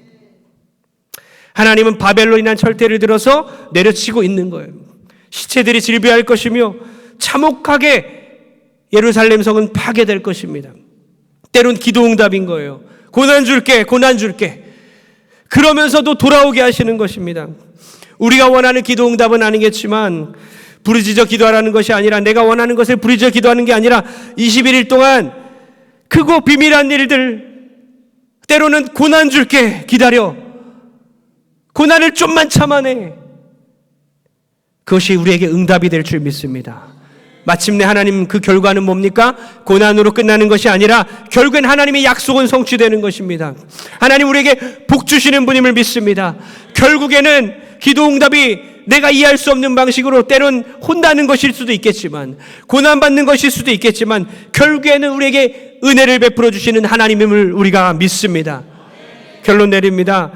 Speaker 2: 하나님은 바벨론이란 철퇴를 들어서 내려치고 있는 거예요. 시체들이 질비할 것이며 참혹하게 예루살렘 성은 파괴될 것입니다. 때론 기도 응답인 거예요. 고난 줄게, 고난 줄게. 그러면서도 돌아오게 하시는 것입니다. 우리가 원하는 기도 응답은 아니겠지만 부르짖어 기도하라는 것이 아니라 내가 원하는 것을 부르짖어 기도하는 게 아니라 21일 동안 크고 비밀한 일들 때로는 고난 줄게 기다려. 고난을 좀만 참아내. 그것이 우리에게 응답이 될 줄 믿습니다. 마침내 하나님 그 결과는 뭡니까? 고난으로 끝나는 것이 아니라 결국엔 하나님의 약속은 성취되는 것입니다. 하나님 우리에게 복 주시는 분임을 믿습니다. 결국에는 기도 응답이 내가 이해할 수 없는 방식으로 때론 혼나는 것일 수도 있겠지만 고난받는 것일 수도 있겠지만 결국에는 우리에게 은혜를 베풀어 주시는 하나님임을 우리가 믿습니다. 결론 내립니다.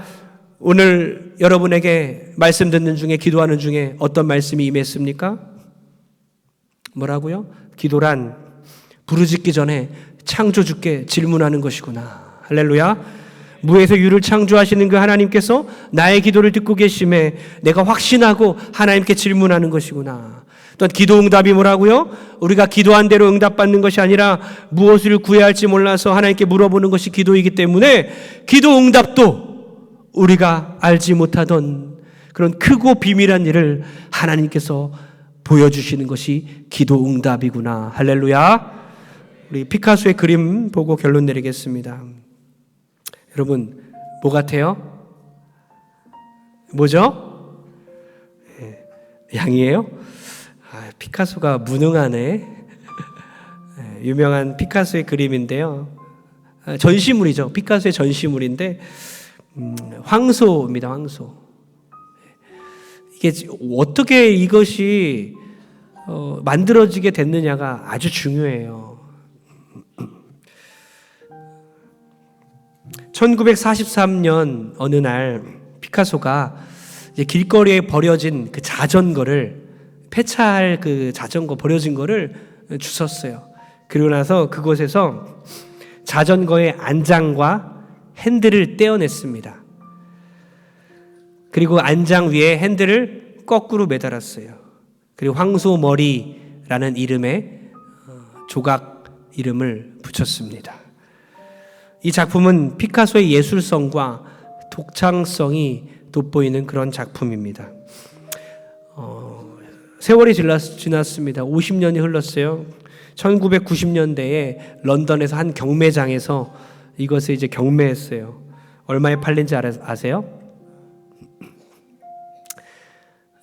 Speaker 2: 오늘 여러분에게 말씀 듣는 중에 기도하는 중에 어떤 말씀이 임했습니까? 뭐라고요? 기도란 부르짖기 전에 창조주께 질문하는 것이구나. 할렐루야. 무에서 유를 창조하시는 그 하나님께서 나의 기도를 듣고 계심에 내가 확신하고 하나님께 질문하는 것이구나. 또한 기도 응답이 뭐라고요? 우리가 기도한 대로 응답받는 것이 아니라 무엇을 구해야 할지 몰라서 하나님께 물어보는 것이 기도이기 때문에 기도 응답도 우리가 알지 못하던 그런 크고 비밀한 일을 하나님께서 보여주시는 것이 기도 응답이구나. 할렐루야. 우리 피카소의 그림 보고 결론 내리겠습니다. 여러분, 뭐 같아요? 뭐죠? 양이에요? 피카소가 무능하네. 유명한 피카소의 그림인데요. 전시물이죠. 피카소의 전시물인데 황소입니다. 황소. 이게 어떻게 이것이 만들어지게 됐느냐가 아주 중요해요. 1943년 어느 날 피카소가 이제 길거리에 버려진 그 자전거를 폐차할 그 자전거 버려진 거를 주웠어요. 그리고 나서 그곳에서 자전거의 안장과 핸들을 떼어냈습니다. 그리고 안장 위에 핸들을 거꾸로 매달았어요. 그리고 황소머리라는 이름의 조각 이름을 붙였습니다. 이 작품은 피카소의 예술성과 독창성이 돋보이는 그런 작품입니다. 세월이 지났습니다. 50년이 흘렀어요. 1990년대에 런던에서 한 경매장에서 이것을 이제 경매했어요. 얼마에 팔린지 아세요?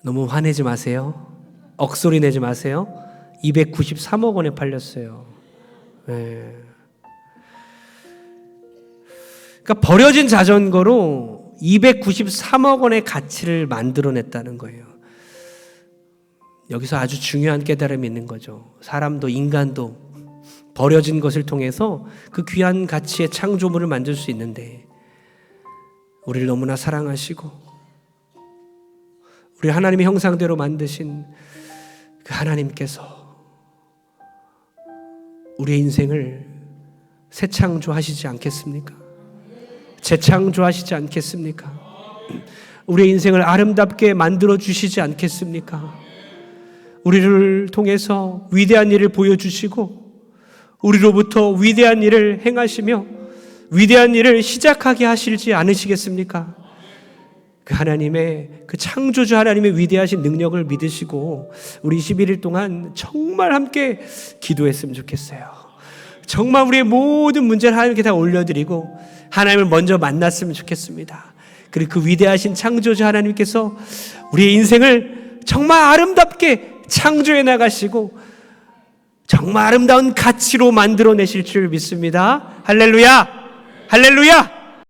Speaker 2: 너무 화내지 마세요. 억소리 내지 마세요. 293억 원에 팔렸어요. 네. 그러니까 버려진 자전거로 293억 원의 가치를 만들어냈다는 거예요. 여기서 아주 중요한 깨달음이 있는 거죠. 사람도 인간도 버려진 것을 통해서 그 귀한 가치의 창조물을 만들 수 있는데 우리를 너무나 사랑하시고 우리 하나님의 형상대로 만드신 그 하나님께서 우리의 인생을 새 창조하시지 않겠습니까? 재창조하시지 않겠습니까? 우리의 인생을 아름답게 만들어 주시지 않겠습니까? 우리를 통해서 위대한 일을 보여주시고 우리로부터 위대한 일을 행하시며 위대한 일을 시작하게 하실지 않으시겠습니까? 그 하나님의 그 창조주 하나님의 위대하신 능력을 믿으시고 우리 21일 동안 정말 함께 기도했으면 좋겠어요. 정말 우리의 모든 문제를 하나님께 다 올려드리고 하나님을 먼저 만났으면 좋겠습니다. 그리고 그 위대하신 창조주 하나님께서 우리의 인생을 정말 아름답게 창조해 나가시고 정말 아름다운 가치로 만들어내실 줄 믿습니다. 할렐루야! 할렐루야!